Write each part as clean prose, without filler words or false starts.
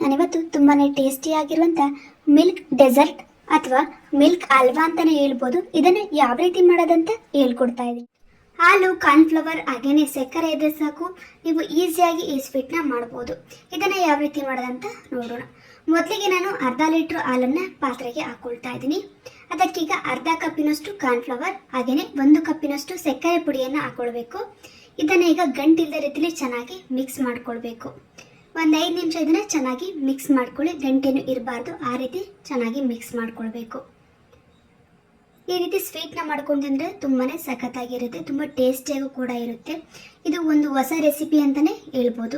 ನಾನಿವತ್ತು ತುಂಬಾ ಟೇಸ್ಟಿಯಾಗಿರುವಂಥ milk dessert ಅಥವಾ ಮಿಲ್ಕ್ ಹಲ್ವಾ ಅಂತಲೇ ಹೇಳ್ಬೋದು. ಇದನ್ನು ಯಾವ ರೀತಿ ಮಾಡೋದಂತ ಹೇಳ್ಕೊಡ್ತಾ ಇದ್ದೀನಿ. ಹಾಲು, ಕಾರ್ನ್ಫ್ಲವರ್ ಹಾಗೇನೆ ಸಕ್ಕರೆ ಇದ್ರೆ ಸಾಕು, ನೀವು ಈಸಿಯಾಗಿ ಈ ಸ್ವೀಟ್ನ ಮಾಡ್ಬೋದು. ಇದನ್ನು ಯಾವ ರೀತಿ ಮಾಡೋದಂತ ನೋಡೋಣ. ಮೊದಲಿಗೆ ನಾನು ಅರ್ಧ ಲೀಟ್ರ್ ಹಾಲನ್ನು ಪಾತ್ರೆಗೆ ಹಾಕೊಳ್ತಾ ಇದ್ದೀನಿ. ಅದಕ್ಕೀಗ ಅರ್ಧ ಕಪ್ಪಿನಷ್ಟು ಕಾರ್ನ್ಫ್ಲವರ್ ಹಾಗೇನೆ 1 ಕಪ್ಪಿನಷ್ಟು ಸಕ್ಕರೆ ಪುಡಿಯನ್ನು ಹಾಕೊಳ್ಬೇಕು. ಇದನ್ನು ಈಗ ಗಂಟಿಲ್ಲದ ರೀತಿಯಲ್ಲಿ ಚೆನ್ನಾಗಿ ಮಿಕ್ಸ್ ಮಾಡ್ಕೊಳ್ಬೇಕು. ಒಂದು 5 ನಿಮಿಷ ಇದನ್ನು ಚೆನ್ನಾಗಿ ಮಿಕ್ಸ್ ಮಾಡ್ಕೊಳ್ಳಿ. ಗಂಟೇನು ಇರಬಾರ್ದು, ಆ ರೀತಿ ಚೆನ್ನಾಗಿ ಮಿಕ್ಸ್ ಮಾಡ್ಕೊಳ್ಬೇಕು. ಈ ರೀತಿ ಸ್ವೀಟ್ನ ಮಾಡ್ಕೊಂಡು ತಿಂದರೆ ತುಂಬಾ ಸಖತ್ತಾಗಿರುತ್ತೆ, ತುಂಬ ಟೇಸ್ಟಿಯಾಗೂ ಕೂಡ ಇರುತ್ತೆ. ಇದು ಒಂದು ಹೊಸ ರೆಸಿಪಿ ಅಂತಲೇ ಹೇಳ್ಬೋದು.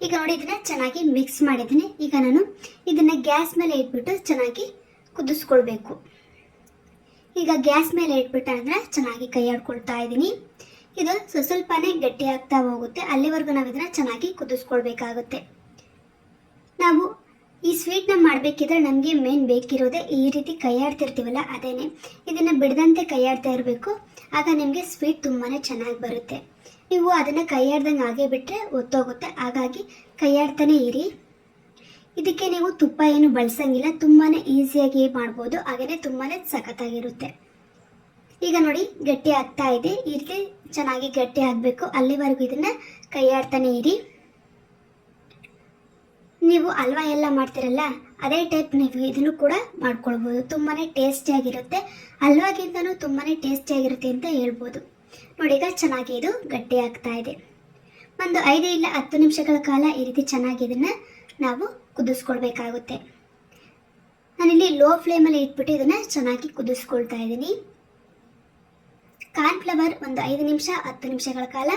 ಈಗ ನೋಡಿ, ಇದನ್ನು ಚೆನ್ನಾಗಿ ಮಿಕ್ಸ್ ಮಾಡಿದ್ದೀನಿ. ಈಗ ನಾನು ಇದನ್ನು ಗ್ಯಾಸ್ ಮೇಲೆ ಇಟ್ಬಿಟ್ಟು ಚೆನ್ನಾಗಿ ಕುದಿಸ್ಕೊಳ್ಬೇಕು. ಈಗ ಗ್ಯಾಸ್ ಮೇಲೆ ಇಟ್ಬಿಟ್ಟು ಅಂದರೆ ಚೆನ್ನಾಗಿ ಕೈ ಆಡ್ಕೊಳ್ತಾ ಇದ್ದೀನಿ. ಇದು ಸ್ವಲ್ಪನೇ ಗಟ್ಟಿ ಆಗ್ತಾ ಹೋಗುತ್ತೆ, ಅಲ್ಲಿವರೆಗೂ ನಾವು ಇದನ್ನು ಚೆನ್ನಾಗಿ ಕುದಿಸ್ಕೊಳ್ಬೇಕಾಗುತ್ತೆ. ನಾವು ಈ ಸ್ವೀಟ್ನ ಮಾಡಬೇಕಿದ್ರೆ ನಮಗೆ ಮೇನ್ ಬೇಕಿರೋದೇ ಈ ರೀತಿ ಕೈ ಆಡ್ತಿರ್ತೀವಲ್ಲ, ಅದೇನೆ. ಇದನ್ನು ಬಿಡದಂತೆ ಕೈ ಆಡ್ತಾ ಇರಬೇಕು, ಆಗ ನಿಮಗೆ ಸ್ವೀಟ್ ತುಂಬಾ ಚೆನ್ನಾಗಿ ಬರುತ್ತೆ. ನೀವು ಅದನ್ನು ಕೈ ಆಡ್ದಂಗೆ ಹಾಗೆ ಬಿಟ್ಟರೆ ಒತ್ತೋಗುತ್ತೆ, ಹಾಗಾಗಿ ಕೈ ಆಡ್ತಾನೆ ಇರಿ. ಇದಕ್ಕೆ ನೀವು ತುಪ್ಪ ಏನು ಬಳಸಂಗಿಲ್ಲ, ತುಂಬಾ ಈಸಿಯಾಗಿ ಮಾಡ್ಬೋದು, ಹಾಗೆಯೇ ತುಂಬಾ ಸಖತ್ತಾಗಿರುತ್ತೆ. ಈಗ ನೋಡಿ, ಗಟ್ಟಿ ಆಗ್ತಾ ಇದೆ. ಈ ರೀತಿ ಚೆನ್ನಾಗಿ ಗಟ್ಟಿ ಆಗಬೇಕು, ಅಲ್ಲಿವರೆಗೂ ಇದನ್ನು ಕೈ ಆಡ್ತಾನೆ ಇರಿ. ನೀವು ಹಲ್ವಾ ಎಲ್ಲ ಮಾಡ್ತಿರಲ್ಲ, ಅದೇ ಟೈಪ್ ನೀವು ಇದನ್ನು ಕೂಡ ಮಾಡ್ಕೊಳ್ಬೋದು. ತುಂಬಾ ಟೇಸ್ಟಿಯಾಗಿರುತ್ತೆ, ಹಲ್ವಾಗಿಂತನೂ ತುಂಬಾ ಟೇಸ್ಟಿಯಾಗಿರುತ್ತೆ ಅಂತ ಹೇಳ್ಬೋದು. ನೋಡಿ, ಈಗ ಚೆನ್ನಾಗಿ ಇದು ಗಟ್ಟಿ ಆಗ್ತಾ ಇದೆ. ಒಂದು 5 ಇಲ್ಲ 10 ನಿಮಿಷಗಳ ಕಾಲ ಈ ರೀತಿ ಚೆನ್ನಾಗಿ ಇದನ್ನು ನಾವು ಕುದಿಸ್ಕೊಳ್ಬೇಕಾಗುತ್ತೆ. ನಾನಿಲ್ಲಿ ಲೋ ಫ್ಲೇಮಲ್ಲಿ ಇಟ್ಬಿಟ್ಟು ಇದನ್ನು ಚೆನ್ನಾಗಿ ಕುದಿಸ್ಕೊಳ್ತಾ ಇದ್ದೀನಿ. ಕಾರ್ನ್ಫ್ಲವರ್ ಒಂದು 5 ನಿಮಿಷ 10 ನಿಮಿಷಗಳ ಕಾಲ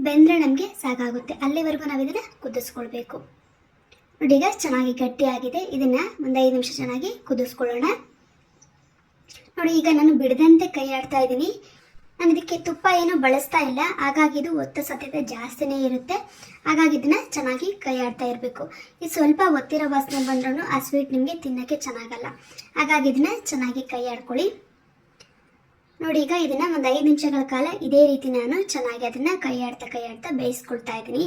ಬೆಂದರೆ ನಮಗೆ ಸಾಕಾಗುತ್ತೆ, ಅಲ್ಲಿವರೆಗೂ ನಾವು ಇದನ್ನು ಕುದಿಸ್ಕೊಳ್ಬೇಕು. ನೋಡಿ, ಈಗ ಚೆನ್ನಾಗಿ ಗಟ್ಟಿಯಾಗಿದೆ. ಇದನ್ನು ಒಂದು 5 ನಿಮಿಷ ಚೆನ್ನಾಗಿ ಕುದಿಸ್ಕೊಳ್ಳೋಣ. ನೋಡಿ, ಈಗ ನಾನು ಬಿಡದಂತೆ ಕೈ ಆಡ್ತಾ ಇದ್ದೀನಿ. ನಾನು ಇದಕ್ಕೆ ತುಪ್ಪ ಏನು ಬಳಸ್ತಾ ಇಲ್ಲ, ಹಾಗಾಗಿ ಇದು ಒತ್ತ ಸತ್ಯತೆ ಜಾಸ್ತಿನೇ ಇರುತ್ತೆ, ಹಾಗಾಗಿ ಇದನ್ನು ಚೆನ್ನಾಗಿ ಕೈ ಆಡ್ತಾ ಇರಬೇಕು. ಈ ಸ್ವಲ್ಪ ಒತ್ತಿರೋ ವಾಸನೆ ಬಂದ್ರೂ ಆ ಸ್ವೀಟ್ ನಿಮಗೆ ತಿನ್ನೋಕ್ಕೆ ಚೆನ್ನಾಗಲ್ಲ, ಹಾಗಾಗಿ ಇದನ್ನು ಚೆನ್ನಾಗಿ ಕೈ ಆಡ್ಕೊಳ್ಳಿ. ನೋಡಿ, ಈಗ ಇದನ್ನು ಒಂದು 5 ನಿಮಿಷಗಳ ಕಾಲ ಇದೇ ರೀತಿ ನಾನು ಚೆನ್ನಾಗಿ ಅದನ್ನು ಕೈ ಆಡ್ತಾ ಬೇಯಿಸ್ಕೊಳ್ತಾ ಇದ್ದೀನಿ.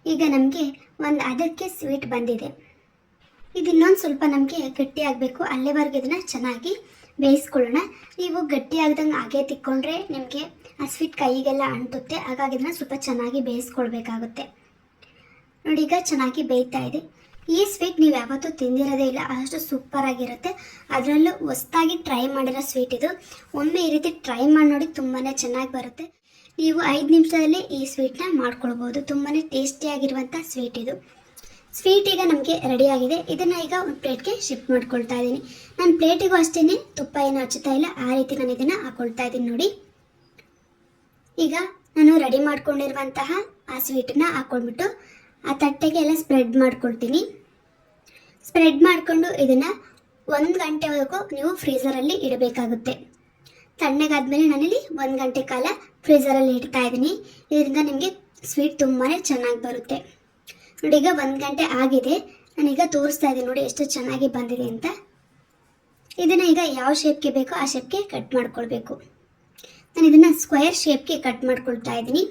ಈಗ ನಮಗೆ ಒಂದು ಅದಕ್ಕೆ ಸ್ವೀಟ್ ಬಂದಿದೆ. ಇದು ಇನ್ನೊಂದು ಸ್ವಲ್ಪ ನಮಗೆ ಗಟ್ಟಿ ಆಗಬೇಕು, ಅಲ್ಲಿವರೆಗೂ ಇದನ್ನು ಚೆನ್ನಾಗಿ ಬೇಯಿಸ್ಕೊಳ್ಳೋಣ. ನೀವು ಗಟ್ಟಿ ಆಗ್ದಂಗೆ ಹಾಗೆ ತಿಕ್ಕೊಂಡ್ರೆ ನಿಮಗೆ ಆ ಸ್ವೀಟ್ ಕೈಗೆಲ್ಲ ಅಂಟುತ್ತೆ, ಹಾಗಾಗಿ ಇದನ್ನು ಸ್ವಲ್ಪ ಚೆನ್ನಾಗಿ ಬೇಯಿಸ್ಕೊಳ್ಬೇಕಾಗುತ್ತೆ. ನೋಡಿ, ಈಗ ಚೆನ್ನಾಗಿ ಬೇಯ್ತಾ ಇದೆ. ಈ ಸ್ವೀಟ್ ನೀವು ಯಾವತ್ತೂ ತಿಂದಿರೋದೇ ಇಲ್ಲ, ಅಷ್ಟು ಸೂಪರಾಗಿರುತ್ತೆ. ಅದರಲ್ಲೂ ಹೊಸದಾಗಿ ಟ್ರೈ ಮಾಡಿರೋ ಸ್ವೀಟ್ ಇದು. ಒಮ್ಮೆ ಈ ರೀತಿ ಟ್ರೈ ಮಾಡಿ ನೋಡಿ, ತುಂಬಾ ಚೆನ್ನಾಗಿ ಬರುತ್ತೆ. ನೀವು 5 ನಿಮಿಷದಲ್ಲಿ ಈ ಸ್ವೀಟ್ನ ಮಾಡ್ಕೊಳ್ಬೋದು. ತುಂಬಾ ಟೇಸ್ಟಿಯಾಗಿರುವಂಥ ಸ್ವೀಟ್ ಇದು. ಸ್ವೀಟ್ ಈಗ ನಮಗೆ ರೆಡಿಯಾಗಿದೆ. ಇದನ್ನು ಈಗ ಒಂದು ಪ್ಲೇಟ್ಗೆ ಶಿಫ್ಟ್ ಮಾಡ್ಕೊಳ್ತಾ ಇದ್ದೀನಿ. ನನ್ನ ಪ್ಲೇಟಿಗೂ ಅಷ್ಟೇ ತುಪ್ಪ ಏನು ಹಚ್ಚುತ್ತಾ ಇಲ್ಲ, ಆ ರೀತಿ ನಾನು ಇದನ್ನು ಹಾಕೊಳ್ತಾ ಇದ್ದೀನಿ. ನೋಡಿ, ಈಗ ನಾನು ರೆಡಿ ಮಾಡ್ಕೊಂಡಿರುವಂತಹ ಆ ಸ್ವೀಟನ್ನ ಹಾಕ್ಕೊಂಡ್ಬಿಟ್ಟು ಆ ತಟ್ಟೆಗೆ ಎಲ್ಲ ಸ್ಪ್ರೆಡ್ ಮಾಡ್ಕೊಳ್ತೀನಿ. ಸ್ಪ್ರೆಡ್ ಮಾಡಿಕೊಂಡು ಇದನ್ನು 1 ಗಂಟೆವರೆಗೂ ನೀವು ಫ್ರೀಝರಲ್ಲಿ ಇಡಬೇಕಾಗುತ್ತೆ. ತಣ್ಣಗಾದ್ಮೇಲೆ ನಾನಿಲ್ಲಿ 1 ಗಂಟೆ ಕಾಲ ಫ್ರೀಝರಲ್ಲಿ ಇಡ್ತಾ ಇದ್ದೀನಿ. ಇದರಿಂದ ನಿಮಗೆ ಸ್ವೀಟ್ ತುಂಬಾ ಚೆನ್ನಾಗಿ ಬರುತ್ತೆ. ನೋಡಿ, ಈಗ 1 ಗಂಟೆ ಆಗಿದೆ. ನಾನೀಗ ತೋರಿಸ್ತಾ ಇದ್ದೀನಿ, ನೋಡಿ ಎಷ್ಟು ಚೆನ್ನಾಗಿ ಬಂದಿದೆ ಅಂತ. ಇದನ್ನು ಈಗ ಯಾವ ಶೇಪ್ಗೆ ಬೇಕೋ ಆ ಶೇಪ್ಗೆ ಕಟ್ ಮಾಡ್ಕೊಳ್ಬೇಕು. ನಾನು ಇದನ್ನು ಸ್ಕ್ವೇರ್ ಶೇಪ್ಗೆ ಕಟ್ ಮಾಡ್ಕೊಳ್ತಾ ಇದ್ದೀನಿ.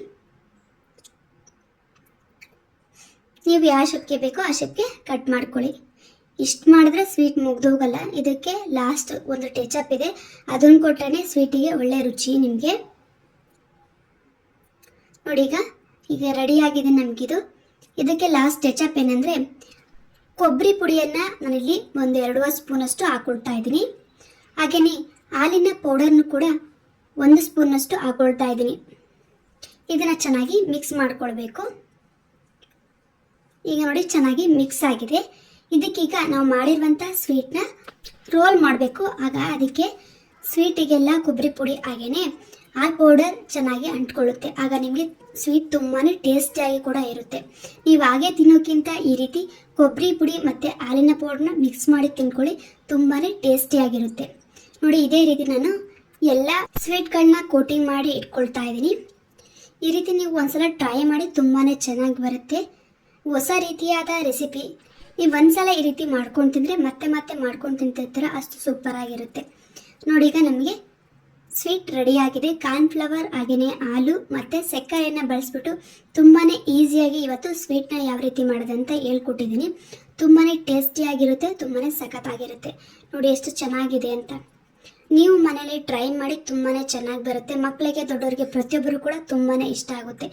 ನೀವು ಯಾವ ಶೇಪ್ಗೆ ಬೇಕೋ ಆ ಶೇಪ್ಗೆ ಕಟ್ ಮಾಡ್ಕೊಳ್ಳಿ. ಇಷ್ಟು ಮಾಡಿದ್ರೆ ಸ್ವೀಟ್ ಮುಗ್ದೋಗಲ್ಲ. ಇದಕ್ಕೆ ಲಾಸ್ಟ್ ಒಂದು ಟಚಪ್ ಇದೆ, ಅದನ್ನು ಕೊಟ್ಟರೆ ಸ್ವೀಟಿಗೆ ಒಳ್ಳೆ ರುಚಿ ನಿಮಗೆ. ನೋಡಿ, ಈಗ ರೆಡಿಯಾಗಿದೆ ನಮಗಿದು. ಇದಕ್ಕೆ ಲಾಸ್ಟ್ ಟಚಪ್ ಏನಂದರೆ ಕೊಬ್ಬರಿ ಪುಡಿಯನ್ನು ನಾನಿಲ್ಲಿ ಒಂದು 2 ಸ್ಪೂನಷ್ಟು ಹಾಕ್ಕೊಳ್ತಾ ಇದ್ದೀನಿ. ಹಾಗೆಯೇ ಹಾಲಿನ ಪೌಡರ್ನು ಕೂಡ 1 ಸ್ಪೂನಷ್ಟು ಹಾಕ್ಕೊಳ್ತಾ ಇದ್ದೀನಿ. ಇದನ್ನು ಚೆನ್ನಾಗಿ ಮಿಕ್ಸ್ ಮಾಡ್ಕೊಳ್ಬೇಕು. ಈಗ ನೋಡಿ, ಚೆನ್ನಾಗಿ ಮಿಕ್ಸ್ ಆಗಿದೆ. ಇದಕ್ಕೀಗ ನಾವು ಮಾಡಿರುವಂಥ ಸ್ವೀಟ್ನ ರೋಲ್ ಮಾಡಬೇಕು. ಆಗ ಅದಕ್ಕೆ ಸ್ವೀಟಿಗೆಲ್ಲ ಕೊಬ್ಬರಿ ಪುಡಿ ಹಾಗೇನೆ ಆ ಪೌಡರ್ ಚೆನ್ನಾಗಿ ಅಂಟ್ಕೊಳ್ಳುತ್ತೆ, ಆಗ ನಿಮಗೆ ಸ್ವೀಟ್ ತುಂಬಾ ಟೇಸ್ಟಿಯಾಗಿ ಕೂಡ ಇರುತ್ತೆ. ನೀವು ಹಾಗೆ ತಿನ್ನೋಕ್ಕಿಂತ ಈ ರೀತಿ ಕೊಬ್ಬರಿ ಪುಡಿ ಮತ್ತು ಹಾಲಿನ ಪೌಡರ್ನ ಮಿಕ್ಸ್ ಮಾಡಿ ತಿನ್ಕೊಳ್ಳಿ, ತುಂಬಾ ಟೇಸ್ಟಿಯಾಗಿರುತ್ತೆ. ನೋಡಿ, ಇದೇ ರೀತಿ ನಾನು ಎಲ್ಲ ಸ್ವೀಟ್ಗಳನ್ನ ಕೋಟಿಂಗ್ ಮಾಡಿ ಇಟ್ಕೊಳ್ತಾ ಇದ್ದೀನಿ. ಈ ರೀತಿ ನೀವು ಒಂದ್ಸಲ ಟ್ರೈ ಮಾಡಿ, ತುಂಬಾ ಚೆನ್ನಾಗಿ ಬರುತ್ತೆ. ಹೊಸ ರೀತಿಯಾದ ರೆಸಿಪಿ. ನೀವು ಒಂದ್ಸಲ ಈ ರೀತಿ ಮಾಡ್ಕೊಂಡು ತಿಂದರೆ ಮತ್ತೆ ಮಾಡ್ಕೊಂಡು ತಿಂತಿರ್ತೀರ, ಅಷ್ಟು ಸೂಪರಾಗಿರುತ್ತೆ. ನೋಡಿ, ಈಗ ನಮಗೆ ಸ್ವೀಟ್ ರೆಡಿಯಾಗಿದೆ. ಕಾರ್ನ್ಫ್ಲವರ್ ಹಾಗೆಯೇ ಹಾಲು ಮತ್ತು ಸಕ್ಕರೆಯನ್ನು ಬಳಸ್ಬಿಟ್ಟು ತುಂಬಾ ಈಸಿಯಾಗಿ ಇವತ್ತು ಸ್ವೀಟ್ನ ಯಾವ ರೀತಿ ಮಾಡೋದಂತ ಹೇಳ್ಕೊಟ್ಟಿದ್ದೀನಿ. ತುಂಬಾ ಟೇಸ್ಟಿಯಾಗಿರುತ್ತೆ, ತುಂಬಾ ಸಖತ್ತಾಗಿರುತ್ತೆ. ನೋಡಿ ಎಷ್ಟು ಚೆನ್ನಾಗಿದೆ ಅಂತ. ನೀವು ಮನೇಲಿ ಟ್ರೈ ಮಾಡಿ, ತುಂಬಾ ಚೆನ್ನಾಗಿ ಬರುತ್ತೆ. ಮಕ್ಕಳಿಗೆ ದೊಡ್ಡವರಿಗೆ ಪ್ರತಿಯೊಬ್ಬರು ಕೂಡ ತುಂಬಾ ಇಷ್ಟ ಆಗುತ್ತೆ.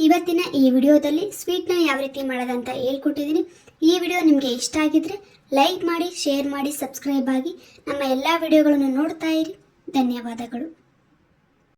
ಇವತ್ತಿನ ಈ ವಿಡಿಯೋದಲ್ಲಿ ಸ್ವೀಟ್ನ ಯಾವ ರೀತಿ ಮಾಡೋದಂತ ಹೇಳ್ಕೊಟ್ಟಿದ್ದೀನಿ. ಈ ವಿಡಿಯೋ ನಿಮಗೆ ಇಷ್ಟ ಆಗಿದ್ರೆ ಲೈಕ್ ಮಾಡಿ, ಶೇರ್ ಮಾಡಿ, ಸಬ್ಸ್ಕ್ರೈಬ್ ಆಗಿ ನಮ್ಮ ಎಲ್ಲ ವಿಡಿಯೋಗಳನ್ನು ನೋಡ್ತಾ ಇರಿ. ಧನ್ಯವಾದಗಳು.